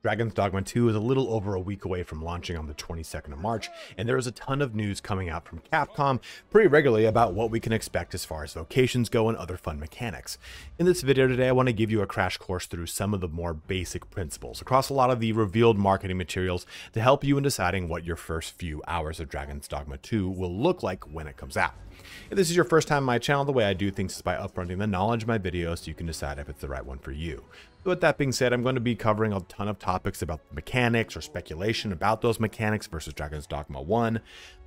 Dragon's Dogma 2 is a little over a week away from launching on the 22nd of March, and there is a ton of news coming out from Capcom pretty regularly about what we can expect as far as vocations go and other fun mechanics. In this video today, I want to give you a crash course through some of the more basic principles across a lot of the revealed marketing materials to help you in deciding what your first few hours of Dragon's Dogma 2 will look like when it comes out. If this is your first time on my channel, the way I do things is by upfronting the knowledge of my videos so you can decide if it's the right one for you. So with that being said, I'm going to be covering a ton of topics about mechanics or speculation about those mechanics versus Dragon's Dogma 1.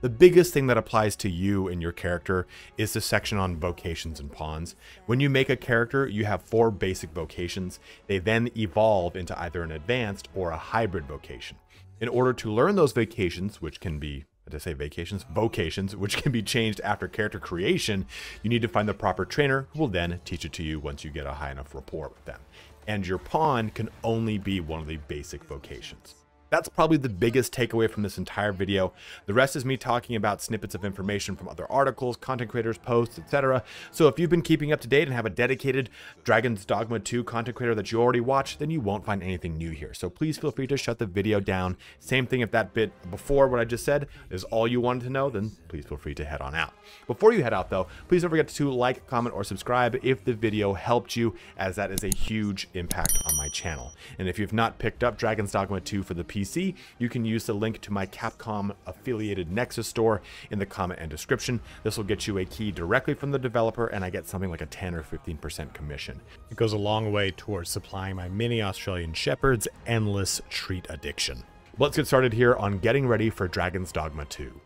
The biggest thing that applies to you and your character is the section on vocations and pawns. When you make a character, you have 4 basic vocations. They then evolve into either an advanced or a hybrid vocation. In order to learn those vocations, which can be vocations, which can be changed after character creation, you need to find the proper trainer who will then teach it to you once you get a high enough rapport with them. And your pawn can only be one of the basic vocations. That's probably the biggest takeaway from this entire video. The rest is me talking about snippets of information from other articles, content creators, posts, etc. So if you've been keeping up to date and have a dedicated Dragon's Dogma 2 content creator that you already watch, then you won't find anything new here. So please feel free to shut the video down. Same thing if that bit before what I just said is all you wanted to know, then please feel free to head on out. Before you head out though, please don't forget to like, comment, or subscribe if the video helped you, as that is a huge impact on my channel. And if you've not picked up Dragon's Dogma 2 for the PC, you can use the link to my Capcom affiliated Nexus Store in the comment and description. This will get you a key directly from the developer, and I get something like a 10 or 15% commission. It goes a long way towards supplying my mini Australian Shepherd's endless treat addiction. Let's get started here on getting ready for Dragon's Dogma 2.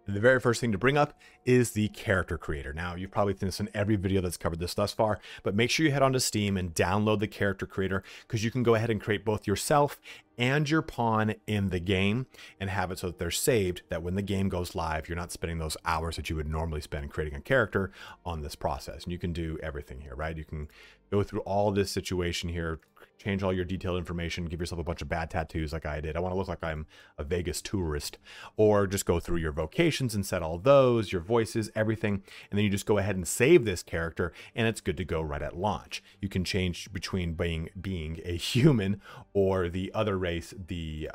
The very first thing to bring up is the character creator. Now, you've probably seen this in every video that's covered this thus far, but make sure you head onto Steam and download the character creator, because you can go ahead and create both yourself and your pawn in the game and have it so that they're saved, that when the game goes live, you're not spending those hours that you would normally spend creating a character on this process. And you can do everything here, right? You can go through all this situation here, change all your detailed information, give yourself a bunch of bad tattoos like I did. I want to look like I'm a Vegas tourist. Or just go through your vocations and set all those, your voices, everything. And then you just go ahead and save this character and it's good to go right at launch. You can change between being a human or the other race, the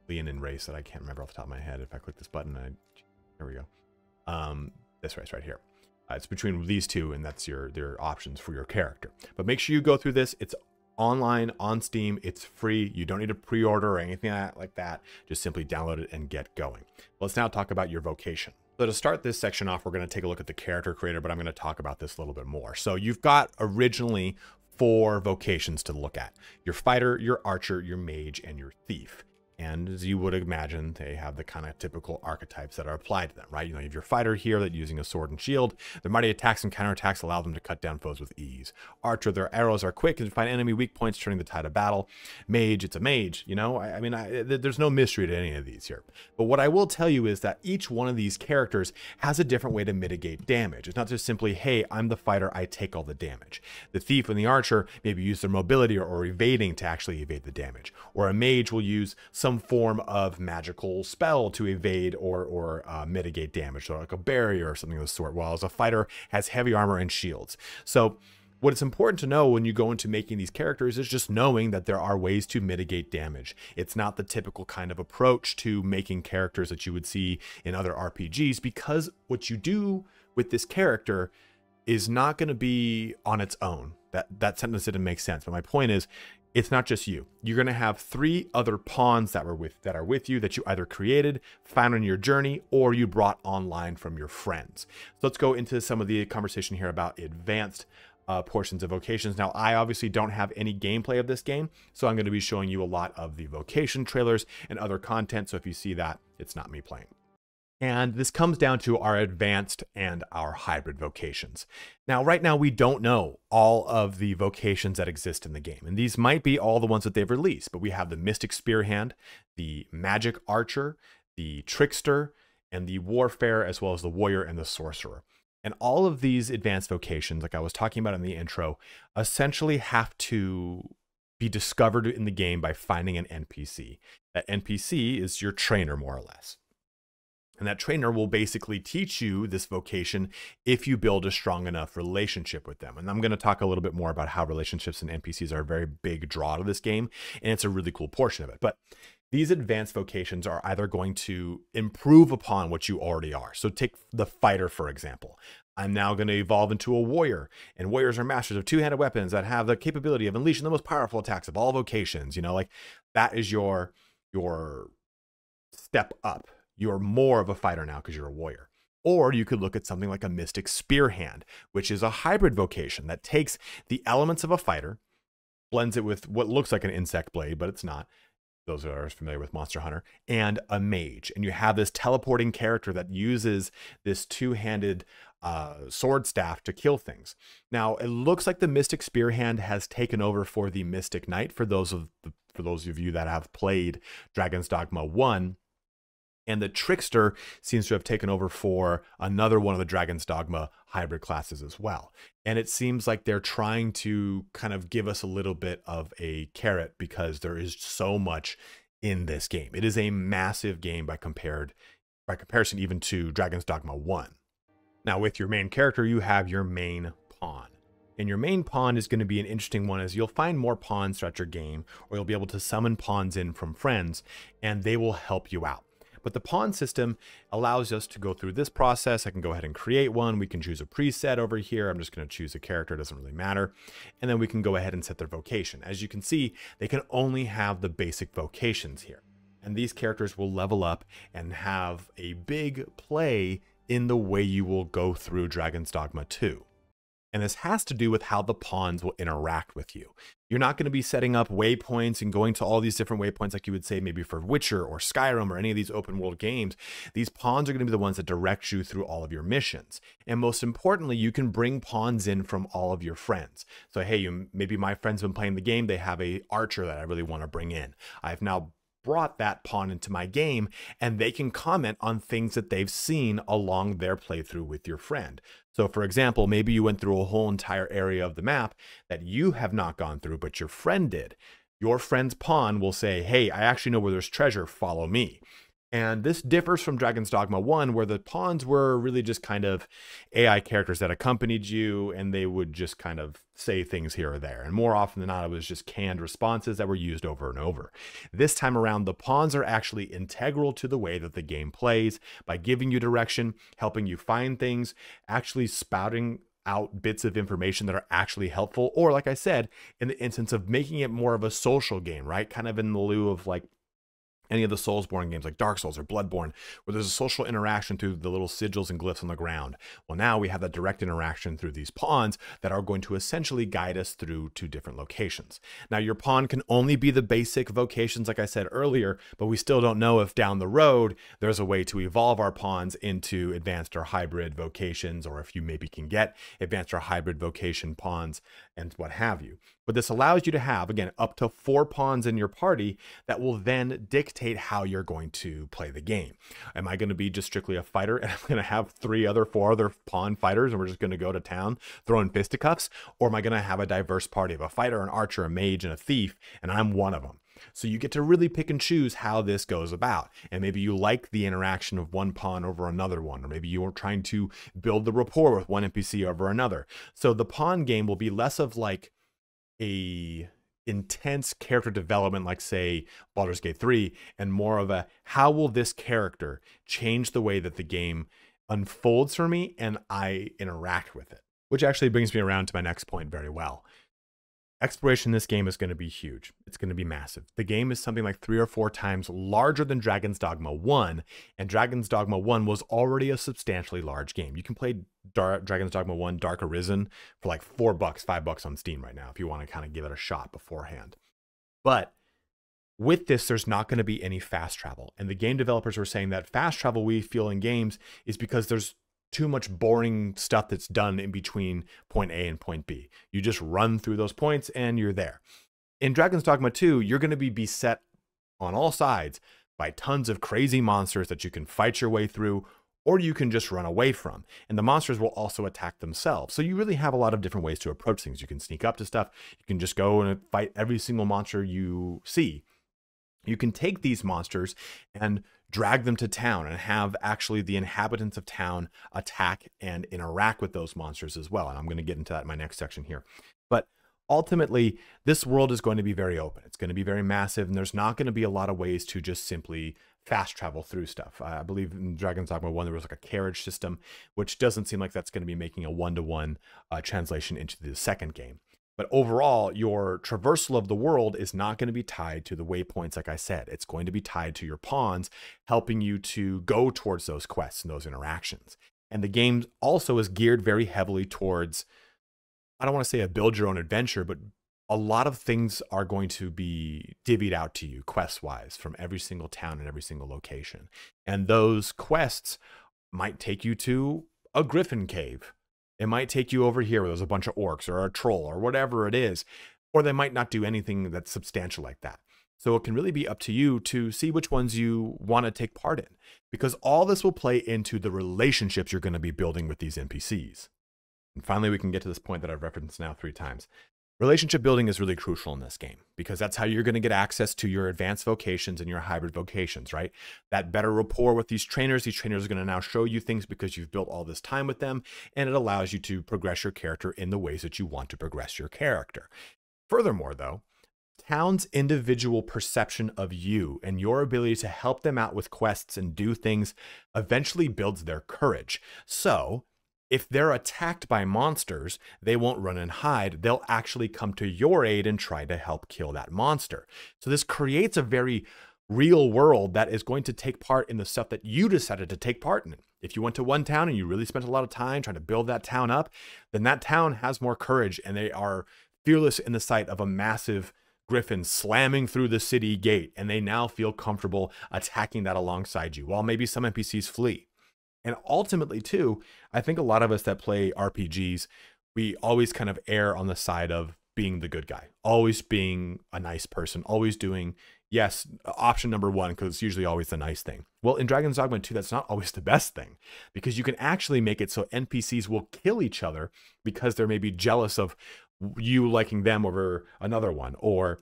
Leonin race that I can't remember off the top of my head. If I click this button, there we go. This race right here. It's between these two, and that's their options for your character. But make sure you go through this. It's online on Steam. It's free. You don't need to pre-order or anything like that. Just simply download it and get going. Let's now talk about your vocation. So to start this section off, we're going to take a look at the character creator, but I'm going to talk about this a little bit more. So you've got originally 4 vocations to look at: your fighter, your archer, your mage, and your thief. And as you would imagine, they have the kind of typical archetypes that are applied to them, right? You know, you have your fighter here that using a sword and shield. Their mighty attacks and counterattacks allow them to cut down foes with ease. Archer, their arrows are quick and find enemy weak points, turning the tide of battle. Mage, it's a mage, you know? There's no mystery to any of these here. But what I will tell you is that each one of these characters has a different way to mitigate damage. It's not just simply, hey, I'm the fighter, I take all the damage. The thief and the archer maybe use their mobility or evading to actually evade the damage. Or a mage will use some form of magical spell to evade or mitigate damage, so like a barrier or something of the sort, while as a fighter has heavy armor and shields. So what it's important to know when you go into making these characters is just knowing that there are ways to mitigate damage. It's not the typical kind of approach to making characters that you would see in other RPGs, because what you do with this character is not going to be on its own. That sentence didn't make sense, but my point is, it's not just you. You're going to have 3 other pawns that are with you that you either created, found on your journey, or you brought online from your friends. So let's go into some of the conversation here about advanced portions of vocations. Now, I obviously don't have any gameplay of this game, so I'm going to be showing you a lot of the vocation trailers and other content. So if you see that, it's not me playing. And this comes down to our advanced and our hybrid vocations. Now, right now, we don't know all of the vocations that exist in the game. And these might be all the ones that they've released, but we have the Mystic Spearhand, the Magic Archer, the Trickster, and the Warfare, as well as the Warrior and the Sorcerer. And all of these advanced vocations, like I was talking about in the intro, essentially have to be discovered in the game by finding an NPC. That NPC is your trainer, more or less. And that trainer will basically teach you this vocation if you build a strong enough relationship with them. And I'm going to talk a little bit more about how relationships and NPCs are a very big draw to this game, and it's a really cool portion of it. But these advanced vocations are either going to improve upon what you already are. So take the fighter, for example. I'm now going to evolve into a warrior, and warriors are masters of two-handed weapons that have the capability of unleashing the most powerful attacks of all vocations. You know, like that is your step up. You're more of a fighter now because you're a warrior. Or you could look at something like a Mystic Spear Hand, which is a hybrid vocation that takes the elements of a fighter, blends it with what looks like an insect blade, but it's not. Those are familiar with Monster Hunter, and a mage. And you have this teleporting character that uses this two-handed sword staff to kill things. Now, it looks like the Mystic Spear Hand has taken over for the Mystic Knight for those of you that have played Dragon's Dogma 1. And the Trickster seems to have taken over for another one of the Dragon's Dogma hybrid classes as well. And it seems like they're trying to kind of give us a little bit of a carrot because there is so much in this game. It is a massive game by comparison even to Dragon's Dogma 1. Now, with your main character, you have your main pawn. And your main pawn is going to be an interesting one, as you'll find more pawns throughout your game, or you'll be able to summon pawns in from friends, and they will help you out. But the pawn system allows us to go through this process. I can go ahead and create one. We can choose a preset over here. I'm just going to choose a character. It doesn't really matter. And then we can go ahead and set their vocation. As you can see, they can only have the basic vocations here. And these characters will level up and have a big play in the way you will go through Dragon's Dogma 2. And this has to do with how the pawns will interact with you. You're not going to be setting up waypoints and going to all these different waypoints like you would say maybe for Witcher or Skyrim or any of these open world games. These pawns are going to be the ones that direct you through all of your missions. And most importantly, you can bring pawns in from all of your friends. So, hey, maybe my friend's been playing the game. They have a archer that I really want to bring in. I've now brought that pawn into my game, and they can comment on things that they've seen along their playthrough with your friend. So for example, maybe you went through a whole entire area of the map that you have not gone through, but your friend did. Your friend's pawn will say, hey, I actually know where there's treasure, follow me. And this differs from Dragon's Dogma 1, where the pawns were really just kind of AI characters that accompanied you, and they would just kind of say things here or there. And more often than not, it was just canned responses that were used over and over. This time around, the pawns are actually integral to the way that the game plays by giving you direction, helping you find things, actually spouting out bits of information that are actually helpful, or like I said, in the instance of making it more of a social game, right? Kind of in the lieu of like any of the Soulsborne games like Dark Souls or Bloodborne, where there's a social interaction through the little sigils and glyphs on the ground. Well, now we have that direct interaction through these pawns that are going to essentially guide us through to different locations. Now, your pawn can only be the basic vocations, like I said earlier, but we still don't know if down the road there's a way to evolve our pawns into advanced or hybrid vocations, or if you maybe can get advanced or hybrid vocation pawns and what have you. But this allows you to have, again, up to 4 pawns in your party that will then dictate how you're going to play the game. Am I going to be just strictly a fighter and I'm going to have 4 other pawn fighters and we're just going to go to town throwing fisticuffs? Or am I going to have a diverse party of a fighter, an archer, a mage, and a thief, and I'm one of them? So you get to really pick and choose how this goes about. And maybe you like the interaction of one pawn over another one, or maybe you're trying to build the rapport with one NPC over another. So the pawn game will be less of like a intense character development like say Baldur's Gate 3, and more of a how will this character change the way that the game unfolds for me and I interact with it. Which actually brings me around to my next point very well. Exploration in this game is going to be huge. It's going to be massive. The game is something like 3 or 4 times larger than Dragon's Dogma 1, and Dragon's Dogma 1 was already a substantially large game. You can play Dragon's Dogma 1 Dark Arisen for like $4, $5 on Steam right now if you want to kind of give it a shot beforehand. But with this, there's not going to be any fast travel. And the game developers were saying that fast travel we feel in games is because there's too much boring stuff that's done in between point A and point B. You just run through those points and you're there. In Dragon's Dogma 2, you're going to be beset on all sides by tons of crazy monsters that you can fight your way through, or you can just run away from. And the monsters will also attack themselves. So you really have a lot of different ways to approach things. You can sneak up to stuff. You can just go and fight every single monster you see. You can take these monsters and drag them to town and have actually the inhabitants of town attack and interact with those monsters as well. And I'm going to get into that in my next section here. But ultimately, this world is going to be very open. It's going to be very massive, and there's not going to be a lot of ways to just simply fast travel through stuff. I believe in Dragon's Dogma 1, there was like a carriage system, which doesn't seem like that's going to be making a one-to-one translation into the second game. But overall, your traversal of the world is not going to be tied to the waypoints, like I said. It's going to be tied to your pawns, helping you to go towards those quests and those interactions. And the game also is geared very heavily towards, I don't want to say a build your own adventure, but a lot of things are going to be divvied out to you quest-wise from every single town and every single location. And those quests might take you to a griffin cave. It might take you over here where there's a bunch of orcs or a troll or whatever it is, or they might not do anything that's substantial like that. So it can really be up to you to see which ones you want to take part in, because all this will play into the relationships you're going to be building with these NPCs. And finally, we can get to this point that I've referenced now 3 times. Relationship building is really crucial in this game because that's how you're going to get access to your advanced vocations and your hybrid vocations, right? That better rapport with these trainers. These trainers are going to now show you things because you've built all this time with them, and it allows you to progress your character in the ways that you want to progress your character. Furthermore, though, town's individual perception of you and your ability to help them out with quests and do things eventually builds their courage. So if they're attacked by monsters, they won't run and hide. They'll actually come to your aid and try to help kill that monster. So this creates a very real world that is going to take part in the stuff that you decided to take part in. If you went to one town and you really spent a lot of time trying to build that town up, then that town has more courage and they are fearless in the sight of a massive griffin slamming through the city gate, and they now feel comfortable attacking that alongside you, while maybe some NPCs flee. And ultimately, too, I think a lot of us that play RPGs, we always kind of err on the side of being the good guy, always being a nice person, always doing, yes, option number 1, because it's usually always the nice thing. Well, in Dragon's Dogma 2, that's not always the best thing, because you can actually make it so NPCs will kill each other because they're maybe jealous of you liking them over another one, or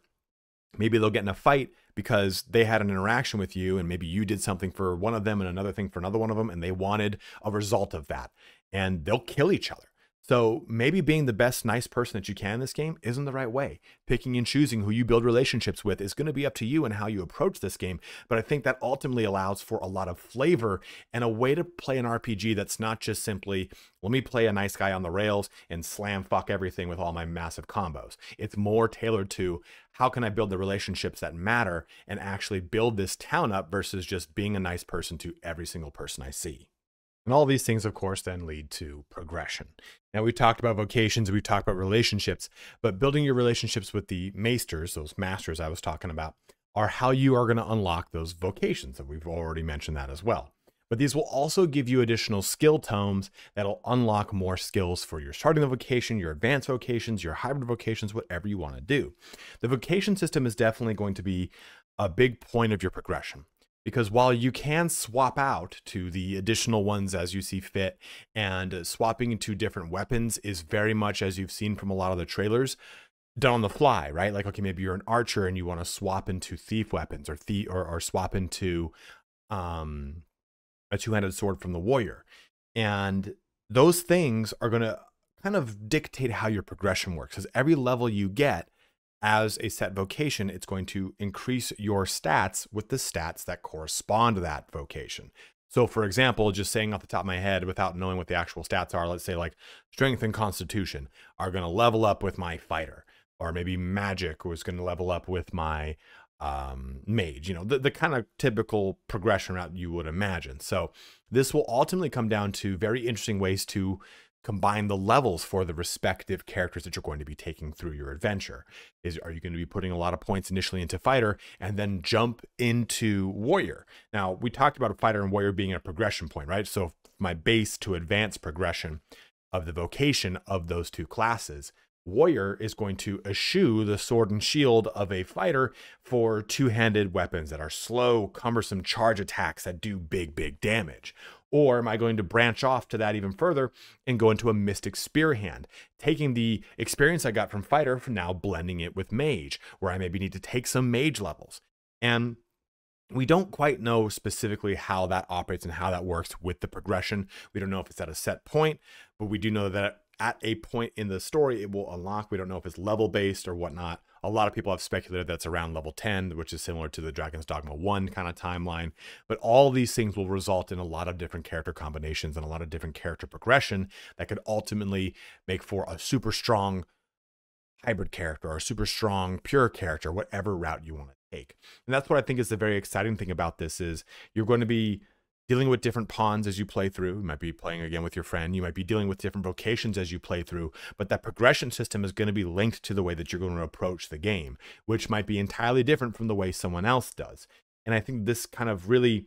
maybe they'll get in a fight because they had an interaction with you and maybe you did something for one of them and another thing for another one of them, and they wanted a result of that, and they'll kill each other. So maybe being the best nice person that you can in this game isn't the right way. Picking and choosing who you build relationships with is going to be up to you and how you approach this game. But I think that ultimately allows for a lot of flavor and a way to play an RPG that's not just simply, let me play a nice guy on the rails and slam fuck everything with all my massive combos. It's more tailored to how can I build the relationships that matter and actually build this town up versus just being a nice person to every single person I see. And all these things, of course, then lead to progression. Now, we talked about vocations, we talked about relationships, but building your relationships with the maesters, those masters I was talking about, are how you are going to unlock those vocations that we've already mentioned that as well. But these will also give you additional skill tomes that'll unlock more skills for your starting vocation, your advanced vocations, your hybrid vocations, whatever you want to do. The vocation system is definitely going to be a big point of your progression. Because while you can swap out to the additional ones as you see fit, and swapping into different weapons is very much, as you've seen from a lot of the trailers, done on the fly, right? Like, okay, maybe you're an archer and you want to swap into thief weapons, or swap into a two-handed sword from the warrior. And those things are going to kind of dictate how your progression works. Because every level you get as a set vocation, it's going to increase your stats with the stats that correspond to that vocation. So for example, just saying off the top of my head without knowing what the actual stats are, let's say like strength and constitution are going to level up with my fighter, or maybe magic was going to level up with my mage, you know, the kind of typical progression route you would imagine. So this will ultimately come down to very interesting ways to combine the levels for the respective characters that you're going to be taking through your adventure. Are you going to be putting a lot of points initially into fighter and then jump into warrior? Now, we talked about a fighter and warrior being a progression point, right? So my base to advance progression of the vocation of those two classes, warrior is going to eschew the sword and shield of a fighter for two-handed weapons that are slow, cumbersome charge attacks that do big damage. Or am I going to branch off to that even further and go into a mystic spear hand, taking the experience I got from fighter for now blending it with mage, where I maybe need to take some mage levels. And we don't quite know specifically how that operates and how that works with the progression. We don't know if it's at a set point, but we do know that at a point in the story, it will unlock. We don't know if it's level based or whatnot. A lot of people have speculated that's around level 10, which is similar to the Dragon's Dogma 1 kind of timeline. But all these things will result in a lot of different character combinations and a lot of different character progression that could ultimately make for a super strong hybrid character or a super strong pure character, whatever route you want to take. And that's what I think is the very exciting thing about this is you're going to be dealing with different pawns as you play through. You might be playing again with your friend. You might be dealing with different vocations as you play through, but that progression system is going to be linked to the way that you're going to approach the game, which might be entirely different from the way someone else does. And I think this kind of really,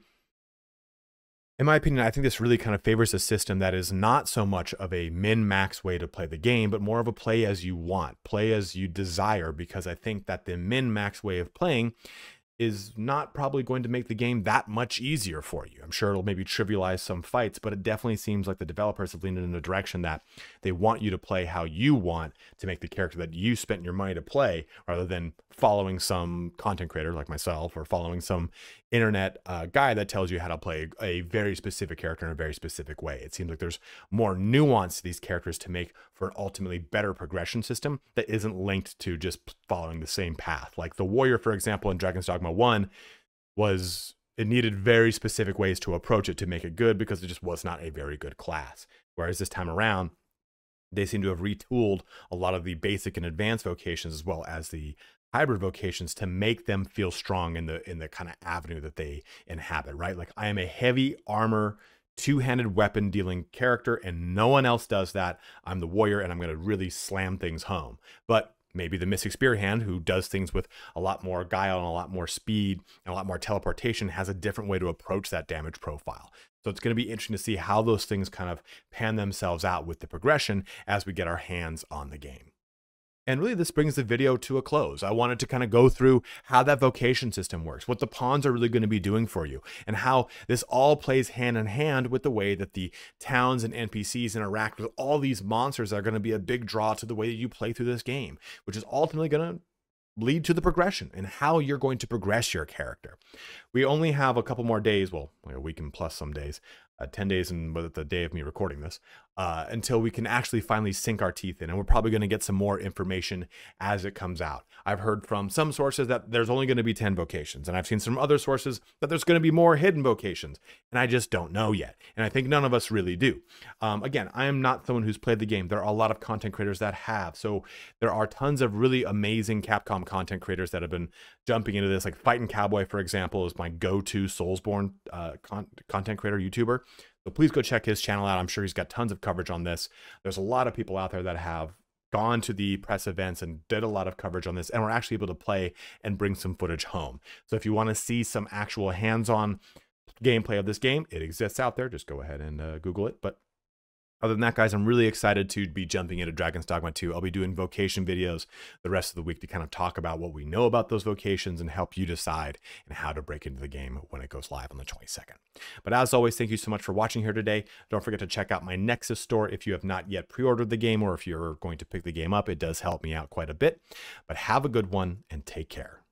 in my opinion, I think this really kind of favors a system that is not so much of a min-max way to play the game, but more of a play as you want, play as you desire, because I think that the min-max way of playing is not probably going to make the game that much easier for you. I'm sure it'll maybe trivialize some fights, but it definitely seems like the developers have leaned in a direction that they want you to play how you want to make the character that you spent your money to play, rather than following some content creator like myself or following some internet guy that tells you how to play a very specific character in a very specific way. It seems like there's more nuance to these characters to make for an ultimately better progression system that isn't linked to just following the same path. Like the warrior, for example, in Dragon's Dogma 1 it needed very specific ways to approach it to make it good, because it just was not a very good class. Whereas this time around, they seem to have retooled a lot of the basic and advanced vocations as well as the hybrid vocations to make them feel strong in the kind of avenue that they inhabit, right? Like, I am a heavy armor, two-handed weapon dealing character, and no one else does that. I'm the warrior, and I'm going to really slam things home. But maybe the Mystic Spear Hand, who does things with a lot more guile and a lot more speed and a lot more teleportation, has a different way to approach that damage profile. So it's going to be interesting to see how those things kind of pan themselves out with the progression as we get our hands on the game. And really, this brings the video to a close. I wanted to kind of go through how that vocation system works, what the pawns are really going to be doing for you, and how this all plays hand in hand with the way that the towns and NPCs interact with all these monsters that are going to be a big draw to the way that you play through this game, which is ultimately going to lead to the progression and how you're going to progress your character. We only have a couple more days, well, a week and plus some days, 10 days and the day of me recording this, until we can actually finally sink our teeth in. And we're probably going to get some more information as it comes out. I've heard from some sources that there's only going to be 10 vocations. And I've seen some other sources that there's going to be more hidden vocations. And I just don't know yet. And I think none of us really do. Again, I am not someone who's played the game. There are a lot of content creators that have. So there are tons of really amazing Capcom content creators that have been jumping into this. Like Fightin' Cowboy, for example, is my go-to Soulsborne content creator YouTuber. So please go check his channel out. I'm sure he's got tons of coverage on this. There's a lot of people out there that have gone to the press events and did a lot of coverage on this, and were actually able to play and bring some footage home. So if you want to see some actual hands-on gameplay of this game, it exists out there. Just go ahead and Google it. But other than that, guys, I'm really excited to be jumping into Dragon's Dogma 2. I'll be doing vocation videos the rest of the week to kind of talk about what we know about those vocations and help you decide and how to break into the game when it goes live on the 22nd. But as always, thank you so much for watching here today. Don't forget to check out my Nexus Store if you have not yet pre-ordered the game, or if you're going to pick the game up. It does help me out quite a bit. But have a good one and take care.